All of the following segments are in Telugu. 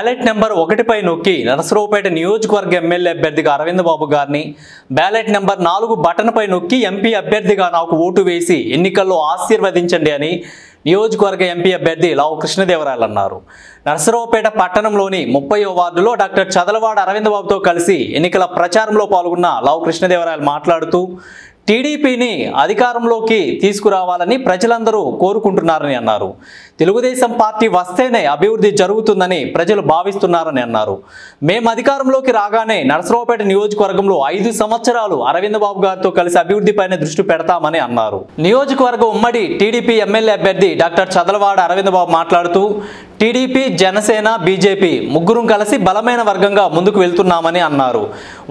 బ్యాలెట్ నెంబర్ 1పై నొక్కి నరసరావుపేట నియోజకవర్గ ఎమ్మెల్యే అభ్యర్థిగా అరవింద్ బాబు గారిని, బ్యాలెట్ నెంబర్ 4 బటన్పై నొక్కి ఎంపీ అభ్యర్థిగా నాకు ఓటు వేసి ఎన్నికల్లో ఆశీర్వదించండి అని నియోజకవర్గ ఎంపీ అభ్యర్థి లావు కృష్ణదేవరాయలు అన్నారు. నరసరావుపేట పట్టణంలోని 30వ వార్డులో డాక్టర్ చదలవాడ అరవింద్ బాబుతో కలిసి ఎన్నికల ప్రచారంలో పాల్గొన్న లావు కృష్ణదేవరాయలు మాట్లాడుతూ టీడీపీని అధికారంలోకి తీసుకురావాలని ప్రజలందరూ కోరుకుంటున్నారని అన్నారు. తెలుగుదేశం పార్టీ వస్తేనే అభివృద్ధి జరుగుతుందని ప్రజలు భావిస్తున్నారని అన్నారు. మేము అధికారంలోకి రాగానే నరసరావుపేట నియోజకవర్గంలో 5 సంవత్సరాలు అరవింద్ బాబు గారితో కలిసి అభివృద్ధిపైన దృష్టి పెడతామని అన్నారు. నియోజకవర్గ ఉమ్మడి టీడీపీ ఎమ్మెల్యే అభ్యర్థి డాక్టర్ చదలవాడ అరవింద్ బాబు మాట్లాడుతూ టీడీపీ, జనసేన, బీజేపీ ముగ్గురం కలిసి బలమైన వర్గంగా ముందుకు వెళ్తున్నామని అన్నారు.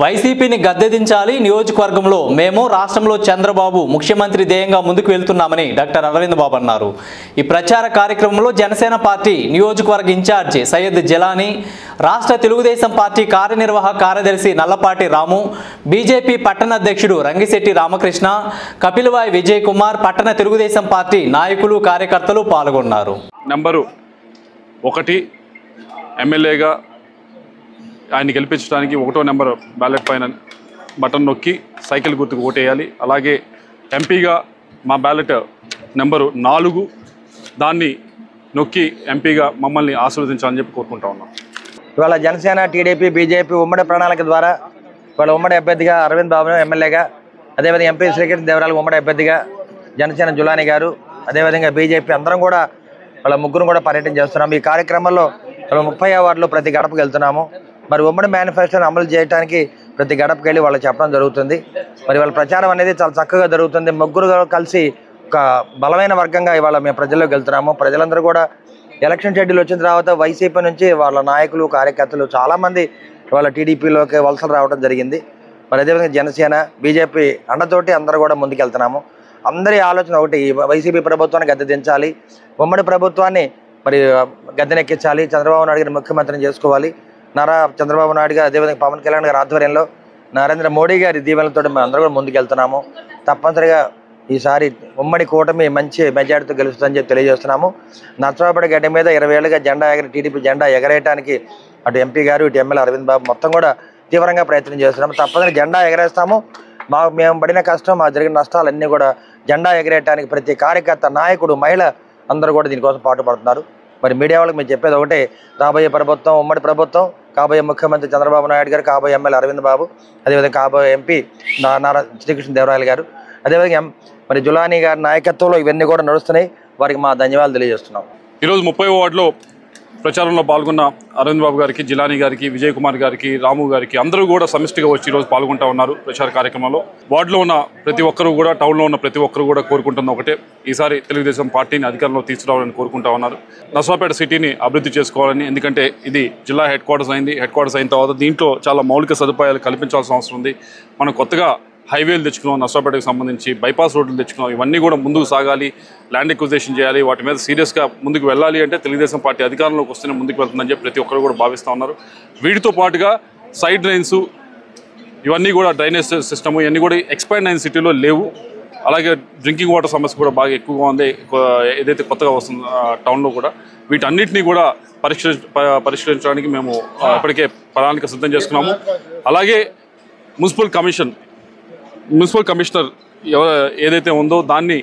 వైసీపీని గద్దెదించాలి, నియోజకవర్గంలో మేము రాష్ట్రంలో చంద్రబాబు ముఖ్యమంత్రి ధ్యేయంగా ముందుకు వెళ్తున్నామని డాక్టర్ అరవింద్ బాబు అన్నారు. ఈ ప్రచార కార్యక్రమంలో జనసేన పార్టీ నియోజకవర్గ ఇన్ఛార్జి సయ్యద్ జలానీ, రాష్ట్ర తెలుగుదేశం పార్టీ కార్యనిర్వాహక కార్యదర్శి నల్లపాటి రాము, బీజేపీ పట్టణ అధ్యక్షుడు రంగిశెట్టి రామకృష్ణ, కపిలవాయి విజయ్ కుమార్, పట్టణ తెలుగుదేశం పార్టీ నాయకులు, కార్యకర్తలు పాల్గొన్నారు. నంబరు 1 ఎమ్మెల్యేగా ఆయన గెలిపించడానికి 1వ నెంబర్ బ్యాలెట్ పైన బటన్ నొక్కి సైకిల్ గుర్తుకు ఓటేయాలి. అలాగే ఎంపీగా మా బ్యాలెట్ నెంబరు 4 దాన్ని నొక్కి ఎంపీగా మమ్మల్ని ఆశీర్వదించాలని చెప్పి కోరుకుంటా ఉన్నాం. ఇవాళ జనసేన, టీడీపీ, బీజేపీ ఉమ్మడి ప్రణాళిక ద్వారా ఇవాళ ఉమ్మడి అభ్యర్థిగా అరవింద్ బాబును ఎమ్మెల్యేగా, అదేవిధంగా ఎంపీ శ్రీకృష్ణ దేవరాయలు ఉమ్మడి అభ్యర్థిగా, జనసేన జులానీ గారు, అదేవిధంగా బీజేపీ అందరం కూడా వాళ్ళ ముగ్గురు కూడా పర్యటన చేస్తున్నాము. ఈ కార్యక్రమంలో 30వ వార్డులో ప్రతి గడపకు వెళ్తున్నాము. మరి ఉమ్మడి మేనిఫెస్టోని అమలు చేయడానికి ప్రతి గడపకి వెళ్ళి వాళ్ళు చెప్పడం జరుగుతుంది. మరి వాళ్ళ ప్రచారం అనేది చాలా చక్కగా జరుగుతుంది. ముగ్గురు కలిసి ఒక బలమైన వర్గంగా ఇవాళ మేము ప్రజల్లోకి వెళ్తున్నాము. ప్రజలందరూ కూడా ఎలక్షన్ షెడ్యూల్ వచ్చిన తర్వాత వైసీపీ నుంచి వాళ్ళ నాయకులు, కార్యకర్తలు చాలామంది వాళ్ళ టీడీపీలోకి వలసలు రావడం జరిగింది. మరి అదేవిధంగా జనసేన, బీజేపీ అండతోటి అందరూ కూడా ముందుకెళ్తున్నాము. అందరి ఆలోచన ఒకటి, వైసీపీ ప్రభుత్వాన్ని గద్దెదించాలి, ఉమ్మడి ప్రభుత్వాన్ని మరి గద్దెనెక్కించాలి, చంద్రబాబు నాయుడు గారిని ముఖ్యమంత్రిని చేసుకోవాలి. చంద్రబాబు నాయుడు గారు, అదేవిధంగా పవన్ కళ్యాణ్ గారి ఆధ్వర్యంలో నరేంద్ర మోడీ గారి దీవెనలతో మేము అందరూ కూడా ముందుకెళ్తున్నాము. తప్పనిసరిగా ఈసారి ఉమ్మడి కూటమి మంచి మెజార్టీతో గెలుస్తుందని చెప్పి తెలియజేస్తున్నాము. నరసరావుపేట గడ్డ మీద 20 ఏళ్ళుగా జెండా టీడీపీ జెండా ఎగరేయడానికి అటు ఎంపీ గారు, ఇటు ఎమ్మెల్యే అరవింద్ బాబు మొత్తం కూడా తీవ్రంగా ప్రయత్నం చేస్తున్నాము. తప్పనిసరిగా జెండా ఎగరేస్తాము. మేము పడిన కష్టం, మాకు జరిగిన నష్టాలన్నీ కూడా జెండా ఎగరేయడానికి ప్రతి కార్యకర్త, నాయకుడు, మహిళ అందరూ కూడా దీనికోసం పాటుపడుతున్నారు. మరి మీడియా వాళ్ళకి మేము చెప్పేది ఒకటే, రాబోయే ప్రభుత్వం ఉమ్మడి ప్రభుత్వం, కాబోయే ముఖ్యమంత్రి చంద్రబాబు నాయుడు గారు, కాబోయే ఎమ్మెల్యే అరవింద్ బాబు, అదేవిధంగా కాబోయే ఎంపీ శ్రీకృష్ణ దేవరాయలు గారు, అదేవిధంగా మరి జులానీ గారి నాయకత్వంలో ఇవన్నీ కూడా నడుస్తున్నాయి. వారికి మా ధన్యవాదాలు తెలియజేస్తున్నాం. ఈరోజు 30వ వార్డులో ప్రచారంలో పాల్గొన్న అరవింద్ బాబు గారికి, జిలానీ గారికి, విజయ్ కుమార్ గారికి, రాము గారికి అందరూ కూడా సమిష్టిగా వచ్చి ఈరోజు పాల్గొంటూ ఉన్నారు ప్రచార కార్యక్రమంలో. వార్డులో ఉన్న ప్రతి ఒక్కరు కూడా, టౌన్లో ఉన్న ప్రతి ఒక్కరు కూడా కోరుకుంటున్న ఒకటే, ఈసారి తెలుగుదేశం పార్టీని అధికారంలో తీసుకురావాలని కోరుకుంటా ఉన్నారు. నరసరావుపేట సిటీని అభివృద్ధి చేసుకోవాలని, ఎందుకంటే ఇది జిల్లా హెడ్ క్వార్టర్స్ అయింది. హెడ్ క్వార్టర్స్ అయిన తర్వాత దీంట్లో చాలా మౌలిక సదుపాయాలు కల్పించాల్సిన అవసరం ఉంది. మనం కొత్తగా హైవేలు తెచ్చుకున్నాం, నరసరావుపేటకు సంబంధించి బైపాస్ రోడ్లు తెచ్చుకున్నాం. ఇవన్నీ కూడా ముందుకు సాగాలి, ల్యాండ్ ఎక్విజిషన్ చేయాలి. వాటి మీద సీరియస్గా ముందుకు వెళ్ళాలి అంటే తెలుగుదేశం పార్టీ అధికారంలోకి వస్తేనే ముందుకు వెళ్తుందని చెప్పి ప్రతి ఒక్కరు కూడా భావిస్తూ ఉన్నారు. వీటితో పాటుగా సైడ్ డ్రైన్స్, ఇవన్నీ కూడా డ్రైనేజ్ సిస్టమ్ ఇవన్నీ కూడా ఎక్స్పాండ్ అయిన సిటీలో లేవు. అలాగే డ్రింకింగ్ వాటర్ సమస్య కూడా బాగా ఎక్కువగా ఉంది ఏదైతే కొత్తగా వస్తుంది టౌన్లో కూడా. వీటన్నిటినీ కూడా పరిష్కరించడానికి మేము ఇప్పటికే ప్రణాళిక సిద్ధం చేసుకున్నాము. అలాగే మున్సిపల్ కమిషనర్ ఏదైతే ఉందో దాన్ని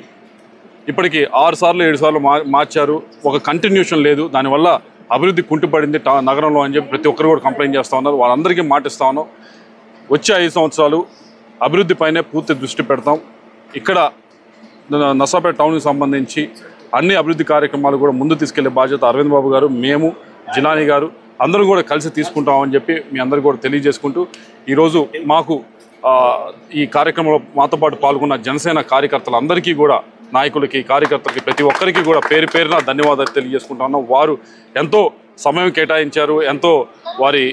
ఇప్పటికీ 6 సార్లు 7 సార్లు మార్చారు. ఒక కంటిన్యూషన్ లేదు. దానివల్ల అభివృద్ధి కుంటుపడింది నగరంలో అని చెప్పి ప్రతి ఒక్కరు కూడా కంప్లైంట్ చేస్తూ ఉన్నారు. వాళ్ళందరికీ మాటిస్తా ఉన్నాం, వచ్చే 5 సంవత్సరాలు అభివృద్ధి పైనే పూర్తి దృష్టి పెడతాం. ఇక్కడ నరసరావుపేట టౌన్కి సంబంధించి అన్ని అభివృద్ధి కార్యక్రమాలు కూడా ముందు తీసుకెళ్లే బాధ్యత అరవింద్ బాబు గారు, మేము, జిలానీ గారు అందరూ కూడా కలిసి తీసుకుంటామని చెప్పి మీ అందరూ కూడా తెలియజేసుకుంటూ, ఈరోజు మాకు ఈ కార్యక్రమంలో మాతో పాటు పాల్గొన్న జనసేన కార్యకర్తలందరికీ కూడా, నాయకులకి, కార్యకర్తలకి, ప్రతి ఒక్కరికి కూడా పేరు పేరున ధన్యవాదాలు తెలియజేసుకుంటా ఉన్నాం. వారు ఎంతో సమయం కేటాయించారు, ఎంతో వారి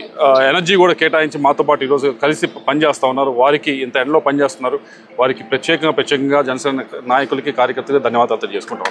ఎనర్జీ కూడా కేటాయించి మాతో పాటు ఈరోజు కలిసి పనిచేస్తూ ఉన్నారు. వారికి ఇంత ఎండలో పనిచేస్తున్నారు. వారికి ప్రత్యేకంగా జనసేన నాయకులకి, కార్యకర్తలకి ధన్యవాదాలు తెలియజేసుకుంటాం.